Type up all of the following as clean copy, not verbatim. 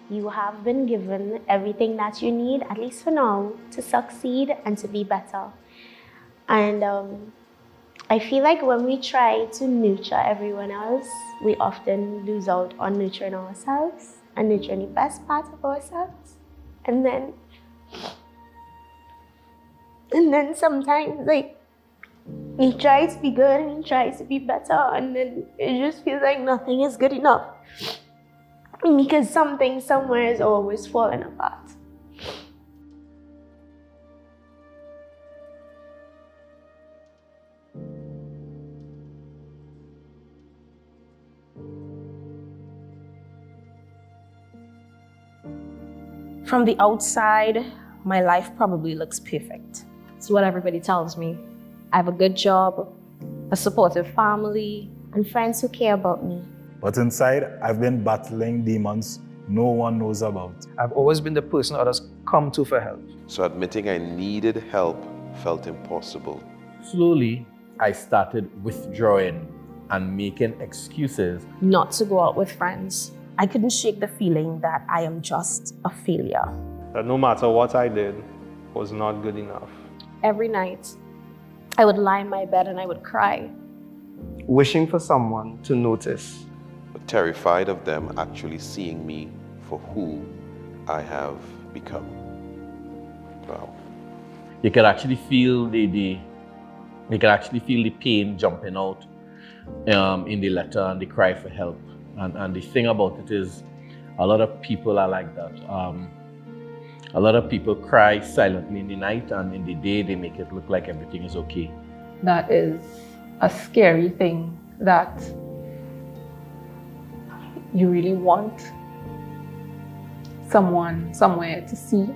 You have been given everything that you need, at least for now, to succeed and to be better. And I feel like when we try to nurture everyone else, we often lose out on nurturing ourselves and nurturing the best part of ourselves. And then sometimes, like, you try to be good and you try to be better, and then it just feels like nothing is good enough because something somewhere is always falling apart. From the outside, my life probably looks perfect. It's what everybody tells me. I have a good job, a supportive family, and friends who care about me. But inside, I've been battling demons no one knows about. I've always been the person others come to for help. So admitting I needed help felt impossible. Slowly, I started withdrawing and making excuses not to go out with friends. I couldn't shake the feeling that I am just a failure. That no matter what I did was not good enough. Every night, I would lie in my bed and I would cry. Wishing for someone to notice. But terrified of them actually seeing me for who I have become. Wow. You can actually feel the pain jumping out in the letter and the cry for help. And the thing about it is, a lot of people are like that. A lot of people cry silently in the night, and in the day they make it look like everything is okay. That is a scary thing that you really want someone somewhere to see.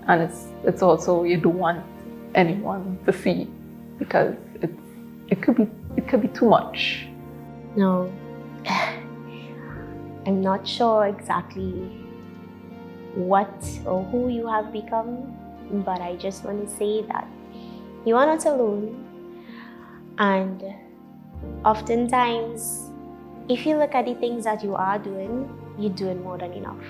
And it's also you don't want anyone to see because it could be too much. No, I'm not sure exactly what or who you have become, but I just want to say that you are not alone. And oftentimes, if you look at the things that you are doing, you're doing more than enough.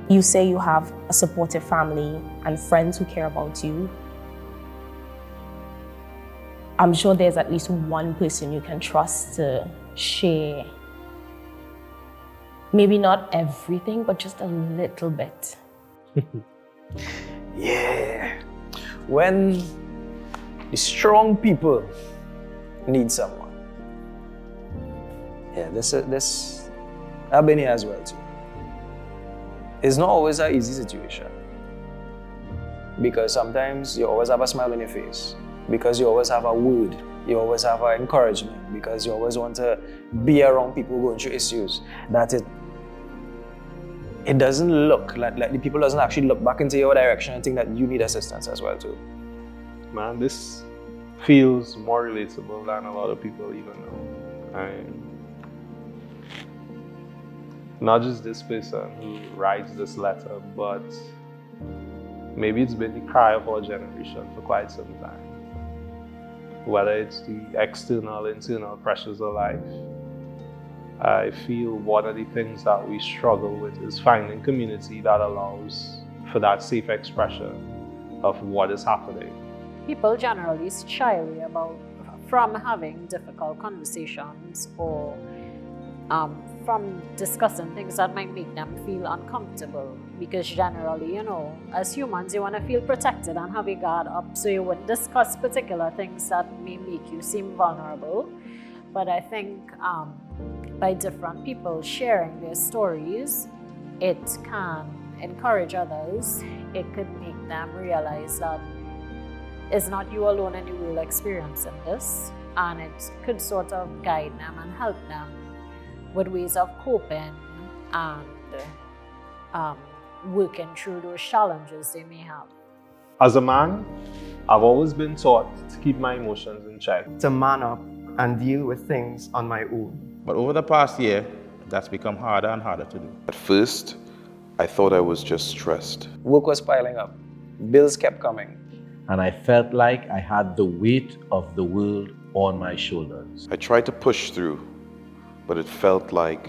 You say you have a supportive family and friends who care about you. I'm sure there's at least one person you can trust to share. Maybe not everything, but just a little bit. Yeah. When the strong people need someone. Yeah, this I've been here as well too. It's not always an easy situation. Because sometimes you always have a smile on your face. Because you always have a word. You always have an encouragement. Because you always want to be around people going through issues. That it doesn't look like the people doesn't actually look back into your direction and think that you need assistance as well too. Man, this feels more relatable than a lot of people even know. And not just this person who writes this letter, but maybe it's been the cry of our generation for quite some time. Whether it's the external, internal pressures of life, I feel one of the things that we struggle with is finding community that allows for that safe expression of what is happening. People generally shy away from having difficult conversations or from discussing things that might make them feel uncomfortable, because generally, as humans, you want to feel protected and have your guard up, so you wouldn't discuss particular things that may make you seem vulnerable. But I think by different people sharing their stories, it can encourage others. It could make them realize that it's not you alone in the world experiencing this, and it could sort of guide them and help them with ways of coping and working through those challenges they may have. As a man, I've always been taught to keep my emotions in check. To man up and deal with things on my own. But over the past year, that's become harder and harder to do. At first, I thought I was just stressed. Work was piling up. Bills kept coming. And I felt like I had the weight of the world on my shoulders. I tried to push through, but it felt like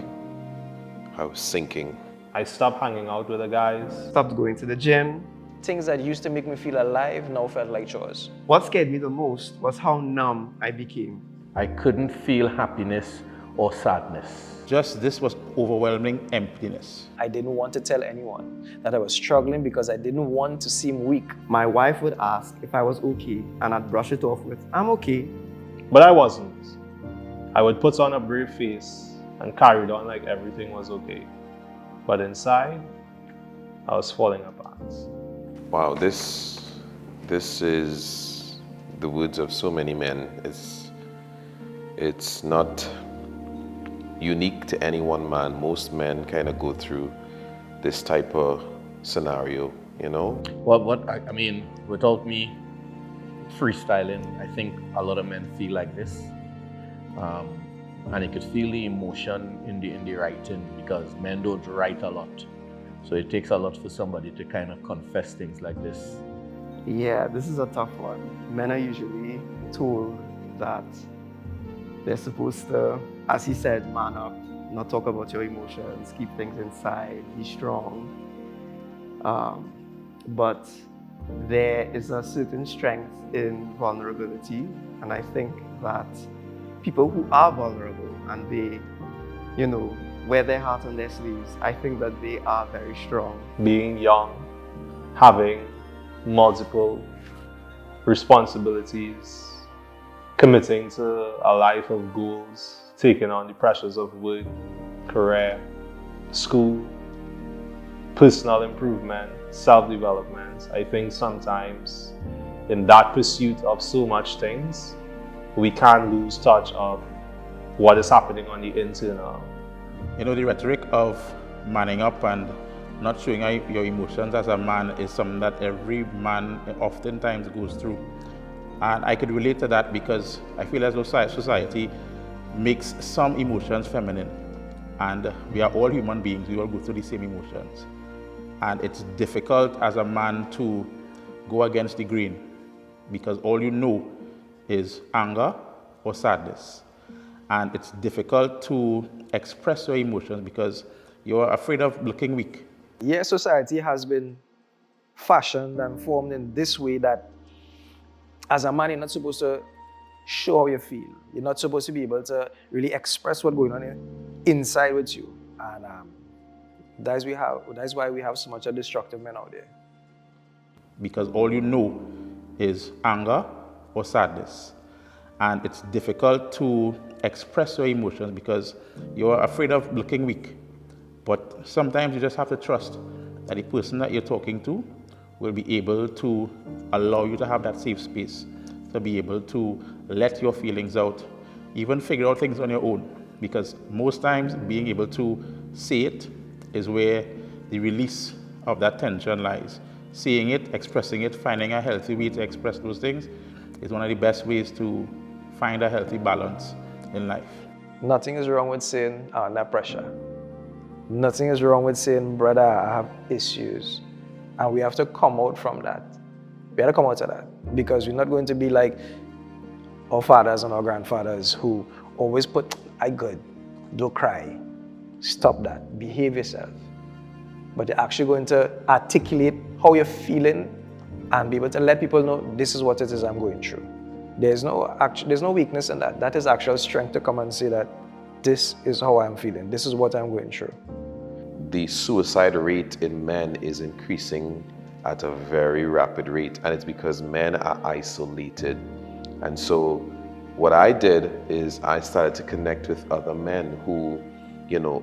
I was sinking. I stopped hanging out with the guys. Stopped going to the gym. Things that used to make me feel alive now felt like chores. What scared me the most was how numb I became. I couldn't feel happiness or sadness. Just this was overwhelming emptiness. I didn't want to tell anyone that I was struggling because I didn't want to seem weak. My wife would ask if I was okay, and I'd brush it off with, I'm okay. But I wasn't. I would put on a brave face and carry on like everything was okay. But inside, I was falling apart. Wow, this is the words of so many men. It's not unique to any one man. Most men kind of go through this type of scenario, you know? Well, I mean, without me freestyling, I think a lot of men feel like this. And you could feel the emotion in the writing because men don't write a lot. So it takes a lot for somebody to kind of confess things like this. Yeah, this is a tough one. Men are usually told that they're supposed to, as he said, man up, not talk about your emotions, keep things inside, be strong. But there is a certain strength in vulnerability, and I think that people who are vulnerable and they, wear their heart on their sleeves, I think that they are very strong. Being young, having multiple responsibilities, committing to a life of goals, taking on the pressures of work, career, school, personal improvement, self-development. I think sometimes in that pursuit of so much things, we can't lose touch of what is happening on the internal. You know, the rhetoric of manning up and not showing your emotions as a man is something that every man oftentimes goes through. And I could relate to that because I feel as though society makes some emotions feminine. And we are all human beings, we all go through the same emotions. And it's difficult as a man to go against the grain because all you know is anger or sadness. And it's difficult to express your emotions because you're afraid of looking weak. Yeah, society has been fashioned and formed in this way that as a man, you're not supposed to show how you feel. You're not supposed to be able to really express what's going on inside with you. And that's why we have so much of destructive men out there. Because all you know is anger or sadness. And it's difficult to express your emotions because you're afraid of looking weak. But sometimes you just have to trust that the person that you're talking to will be able to allow you to have that safe space, to be able to let your feelings out, even figure out things on your own. Because most times being able to say it is where the release of that tension lies. Saying it, expressing it, finding a healthy way to express those things is one of the best ways to find a healthy balance in life. Nothing is wrong with saying, under pressure. Nothing is wrong with saying, brother, I have issues. And we have to come out from that. We have to come out of that. Because we're not going to be like our fathers and our grandfathers who always put, I good, don't cry. Stop that, behave yourself. But you're actually going to articulate how you're feeling and be able to let people know this is what it is I'm going through. There's no weakness in that. That is actual strength to come and say that this is how I'm feeling. This is what I'm going through. The suicide rate in men is increasing at a very rapid rate, and it's because men are isolated. And so what I did is I started to connect with other men who,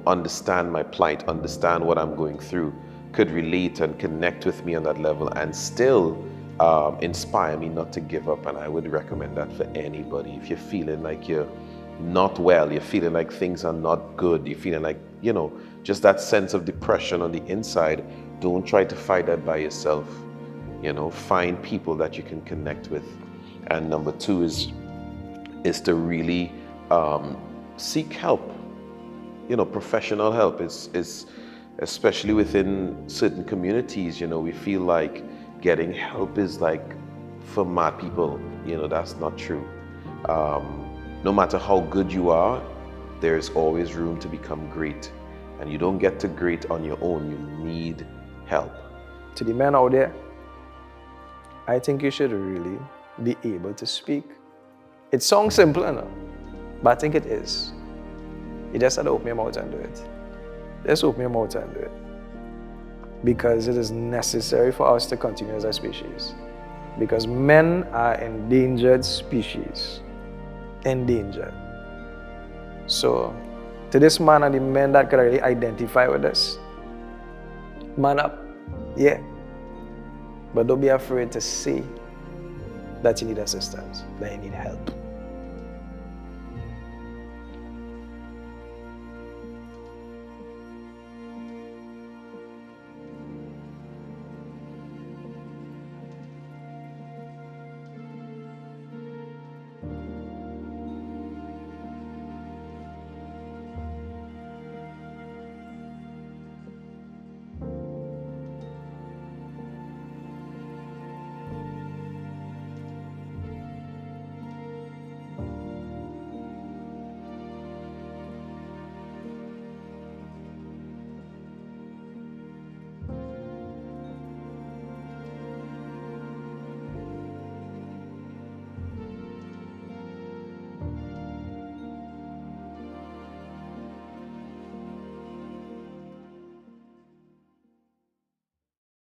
understand my plight, understand what I'm going through, could relate and connect with me on that level and still inspire me not to give up. And I would recommend that for anybody. If you're feeling like you're not well, you're feeling like things are not good, you're feeling like, just that sense of depression on the inside, don't try to fight that by yourself. Find people that you can connect with. And number two is to really seek help, professional help. Is especially within certain communities, we feel like getting help is like for mad people. That's not true. No matter how good you are, there's always room to become great. and you don't get to great on your own. You need help. To the men out there, I think you should really be able to speak. It sounds simple enough, but I think it is. You just have to open your mouth and do it. Just open your mouth and do it. Because it is necessary for us to continue as a species. Because men are endangered species. Endangered. So, to this man and the men that can really identify with us, man up, yeah. But don't be afraid to say that you need assistance, that you need help.